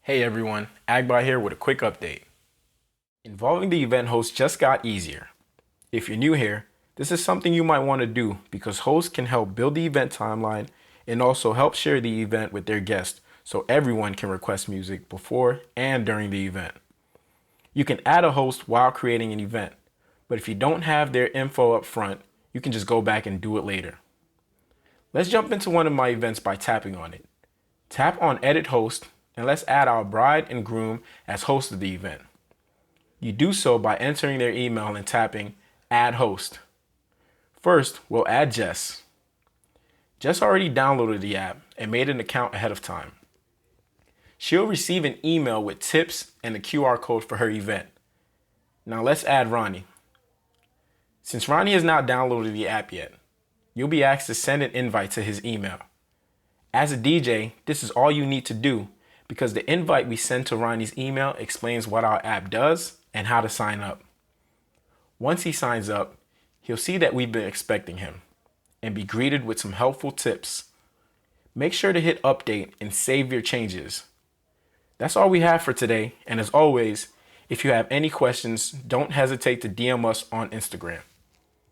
Hey everyone, Agbai here with a quick update. Involving the event host just got easier. If you're new here, this is something you might want to do because hosts can help build the event timeline and also help share the event with their guests so everyone can request music before and during the event. You can add a host while creating an event, but if you don't have their info up front, you can just go back and do it later. Let's jump into one of my events by tapping on it. Tap on Edit Host and let's add our bride and groom as host of the event. You do so by entering their email and tapping Add Host. First, we'll add Jess. Jess already downloaded the app and made an account ahead of time. She'll receive an email with tips and a QR code for her event. Now let's add Ronnie. Since Ronnie has not downloaded the app yet, you'll be asked to send an invite to his email. As a DJ, this is all you need to do because the invite we send to Ronnie's email explains what our app does and how to sign up. Once he signs up, he'll see that we've been expecting him and be greeted with some helpful tips. Make sure to hit update and save your changes. That's all we have for today, and as always, if you have any questions, don't hesitate to DM us on Instagram.